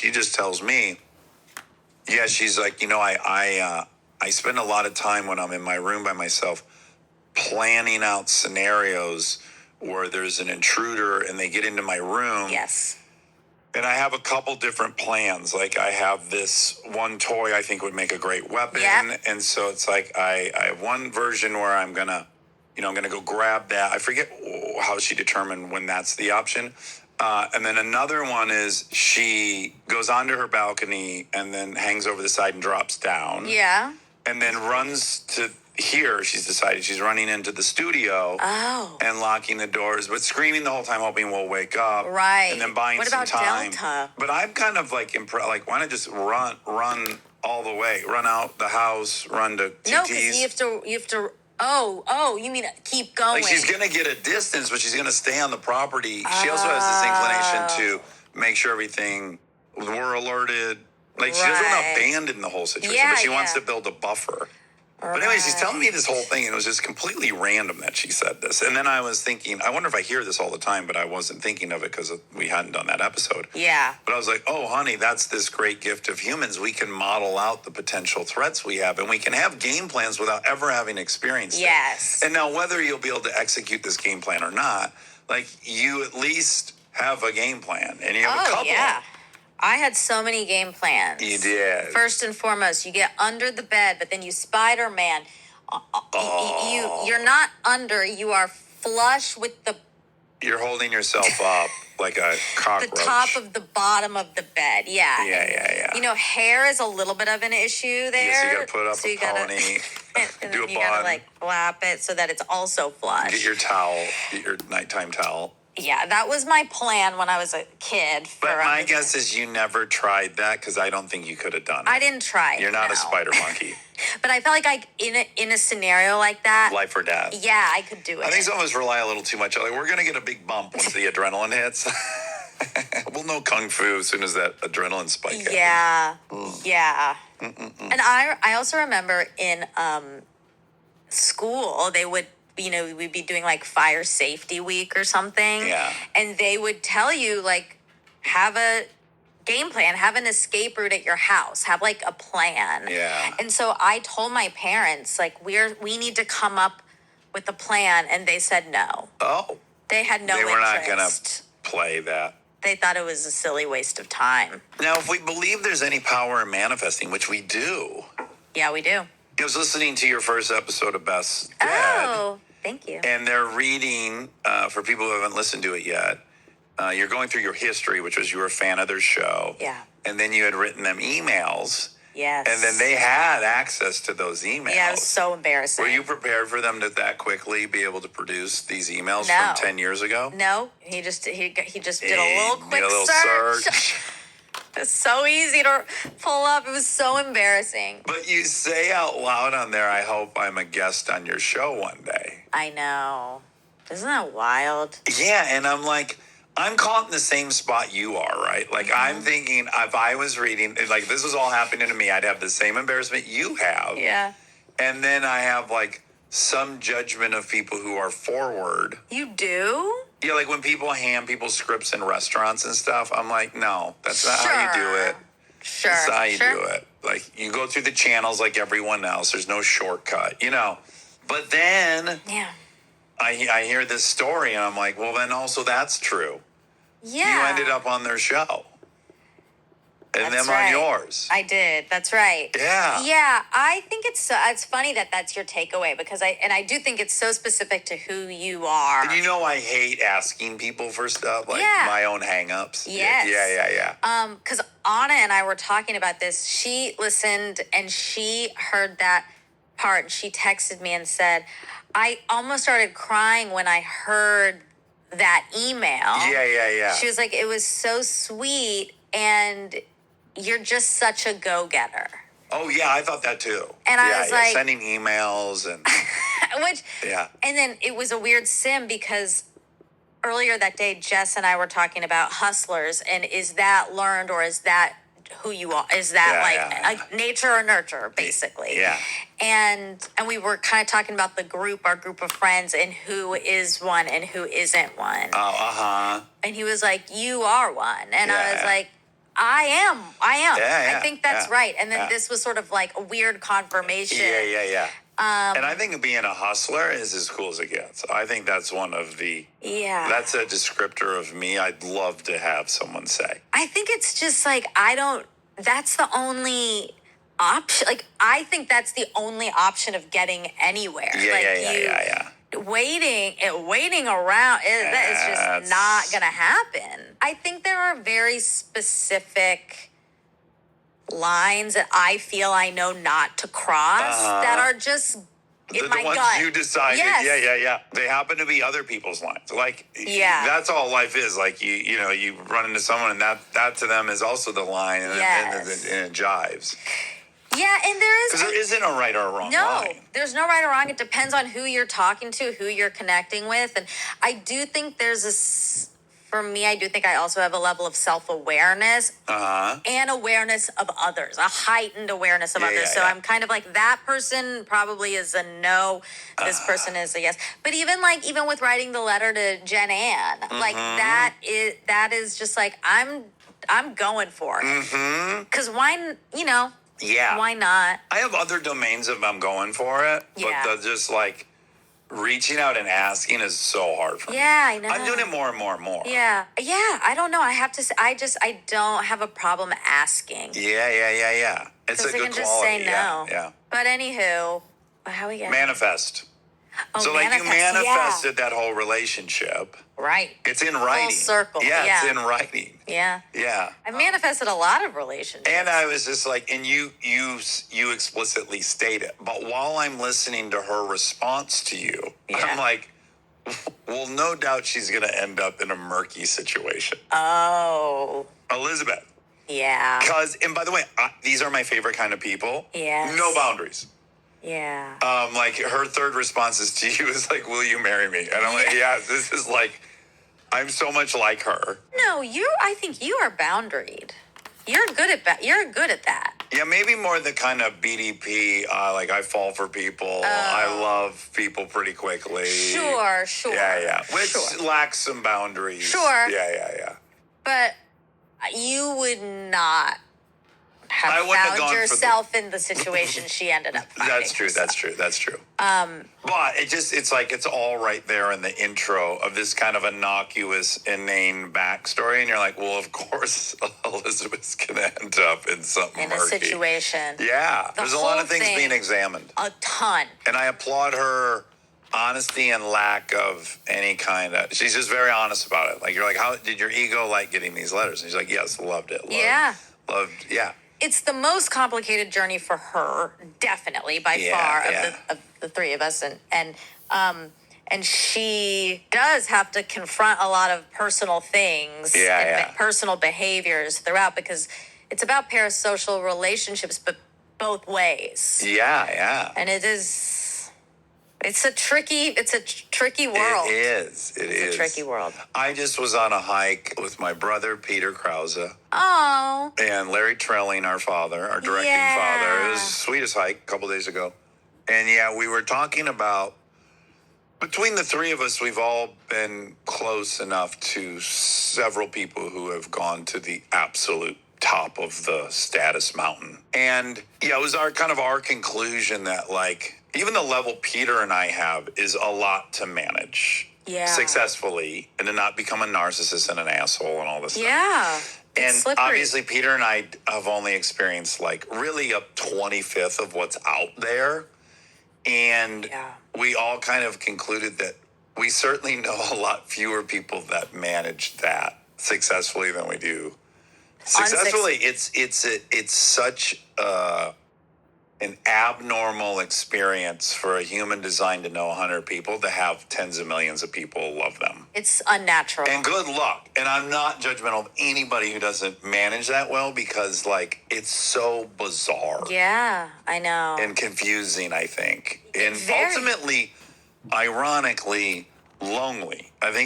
she just tells me, yeah, she's like, I spend a lot of time when I'm in my room by myself planning out scenarios where there's an intruder and they get into my room. Yes. And I have a couple different plans. Like I have this one toy I think would make a great weapon. Yep. And so it's like I have one version where I'm going to go grab that. I forget how she determined when that's the option. And then another one is she goes onto her balcony and then hangs over the side and drops down. Yeah. And then runs to here. She's decided she's running into the studio. Oh. And locking the doors, but screaming the whole time, hoping we'll wake up. Right. And then buying what some about time. Delta? But I'm kind of like, why not just run all the way? Run out the house, run to TT's. No, because you have to. Oh, you mean keep going? Like she's gonna get a distance, but she's gonna stay on the property. She also has this inclination to make sure we're alerted. Like she doesn't want to abandon the whole situation, but she wants to build a buffer. But anyway, she's telling me this whole thing, and it was just completely random that she said this. And then I was thinking, I wonder if I hear this all the time, but I wasn't thinking of it because we hadn't done that episode. Yeah. But I was like, oh, honey, that's this great gift of humans. We can model out the potential threats we have, and we can have game plans without ever having experienced it. Yes. And now whether you'll be able to execute this game plan or not, like you at least have a game plan, and you have a couple. Yeah. I had so many game plans. You did. First and foremost, you get under the bed, but then you Spider-Man. You're not under. You are flush with the. You're holding yourself up like a cockroach. The top of the bottom of the bed. Yeah. Yeah. Hair is a little bit of an issue there. Yes, you got to put up a pony. and do then a you got to flap it so that it's also flush. Get your towel. Get your nighttime towel. Yeah, that was my plan when I was a kid. But my guess is you never tried that because I don't think you could have done it. I didn't try. You're not a spider monkey. But I felt like in a scenario like that, life or death. Yeah, I could do it. I think some of us rely a little too much. Like we're gonna get a big bump once the adrenaline hits. We'll know kung fu as soon as that adrenaline spike happens. Yeah. And I also remember in school they would. We'd be doing like fire safety week or something. Yeah. And they would tell you like, have a game plan, have an escape route at your house, have like a plan. Yeah. And so I told my parents like, we need to come up with a plan. And they said no. Oh. They had no interest. They were not going to play that. They thought it was a silly waste of time. Now, if we believe there's any power in manifesting, which we do. Yeah, we do. I was listening to your first episode of Best Dad. Oh, thank you. And they're reading, for people who haven't listened to it yet, you're going through your history, which was you were a fan of their show. Yeah. And then you had written them emails. Yes. And then they had access to those emails. Yeah, it was so embarrassing. Were you prepared for them to that quickly be able to produce these emails from 10 years ago? No. He just did a little quick search. It's so easy to pull up. It was so embarrassing. But you say out loud on there, I hope I'm a guest on your show one day. I know. Isn't that wild? Yeah, and I'm like, I'm caught in the same spot you are, right? Like, I'm thinking if I was reading, like, this was all happening to me, I'd have the same embarrassment you have. Yeah. And then I have, like, some judgment of people who are forward. You do? Yeah, like when people hand people scripts in restaurants and stuff, I'm like, no, that's not how you do it. Sure. That's not how you do it. Like, you go through the channels like everyone else. There's no shortcut, But then I hear this story, and I'm like, well, then also that's true. Yeah. You ended up on their show. And that's them on yours. I did. That's right. Yeah. Yeah. I think it's funny that that's your takeaway because I do think it's so specific to who you are. And I hate asking people for stuff, like my own hang-ups. Yes. Yeah. Because Anna and I were talking about this. She listened and she heard that part. She texted me and said, I almost started crying when I heard that email. Yeah. She was like, it was so sweet and you're just such a go-getter. Oh, yeah, I thought that too. And I was like... sending emails and... And then it was a weird sim because earlier that day, Jess and I were talking about hustlers and is that learned or is that who you are? Is that like nature or nurture, basically? Yeah. And we were kind of talking about our group of friends and who is one and who isn't one. Oh, And he was like, you are one. And I was like, I am. Yeah, I think that's right. And then this was sort of like a weird confirmation. Yeah. And I think being a hustler is as cool as it gets. I think that's one of the... Yeah. That's a descriptor of me I'd love to have someone say. I think it's just like, that's the only option. Like, I think that's the only option of getting anywhere. Yeah. Waiting around is just not gonna happen. I think there are very specific lines that I feel I know not to cross that are just in my ones gut. You decided. Yes. Yeah. They happen to be other people's lines. Like, that's all life is. Like, you run into someone and that to them is also the line, and it jives. Yeah, and there is... Because there isn't a right or a wrong line. No, there's no right or wrong. It depends on who you're talking to, who you're connecting with. And I do think for me, I do think I also have a level of self-awareness and awareness of others, a heightened awareness of others. So I'm kind of like, that person probably is a no, this person is a yes. But even with writing the letter to Jen Ann, like that is just like, I'm going for it. Because why, Yeah. why not? I have other domains if I'm going for it, but just like reaching out and asking is so hard for me. Yeah, I know. I'm doing it more and more and more. Yeah. I don't know. I have to say, I don't have a problem asking. Yeah. It's a good I can quality. just say no. Yeah. But anywho, how we get manifest. Oh, so like you manifested that whole relationship. Right. It's in writing. Full circle. Yeah, it's in writing. Yeah. Yeah. I manifested a lot of relationships. And I was just like, and you explicitly state it. But while I'm listening to her response to you, I'm like, well, no doubt she's going to end up in a murky situation. Oh. Elizabeth. Yeah. And by the way, these are my favorite kind of people. Yes. No boundaries. Yeah. Like her third responses to you is like, will you marry me? And I'm like, yeah, this is like, I'm so much like her. No, I think you are boundaried. You're good at that. Yeah, maybe more the kind of BDP, like I fall for people. I love people pretty quickly. Sure. Yeah. Which lacks some boundaries. Sure. Yeah. But you would not have found yourself in the situation she ended up finding That's true. But it's like it's all right there in the intro of this kind of innocuous, inane backstory, and you're like, well, of course Elizabeth's gonna end up in something in murky. A situation. Yeah, there's a lot of things being examined. A ton. And I applaud her honesty and lack of any kind of... She's just very honest about it. Like, you're like, how did your ego like getting these letters? And she's like, yes, loved it. Loved. It's the most complicated journey for her, definitely by far of the three of us, and she does have to confront a lot of personal things and personal behaviors throughout, because it's about parasocial relationships, but both ways. Yeah. And it's a tricky world. It is. It's a tricky world. I just was on a hike with my brother, Peter Krause. Oh. And Larry Trelling, our directing father. It was the sweetest hike a couple days ago. And we were talking about, between the three of us, we've all been close enough to several people who have gone to the absolute top of the status mountain. And it was our conclusion that, like, even the level Peter and I have is a lot to manage successfully, and to not become a narcissist and an asshole and all this stuff. Yeah. And obviously Peter and I have only experienced like really a 25th of what's out there. And we all kind of concluded that we certainly know a lot fewer people that manage that successfully than we do. Successfully, it's such an abnormal experience for a human designed to know 100 people to have tens of millions of people love them. It's unnatural. And good luck. And I'm not judgmental of anybody who doesn't manage that well, because like it's so bizarre. Yeah, I know. And confusing, I think. And ultimately, ironically, lonely. I think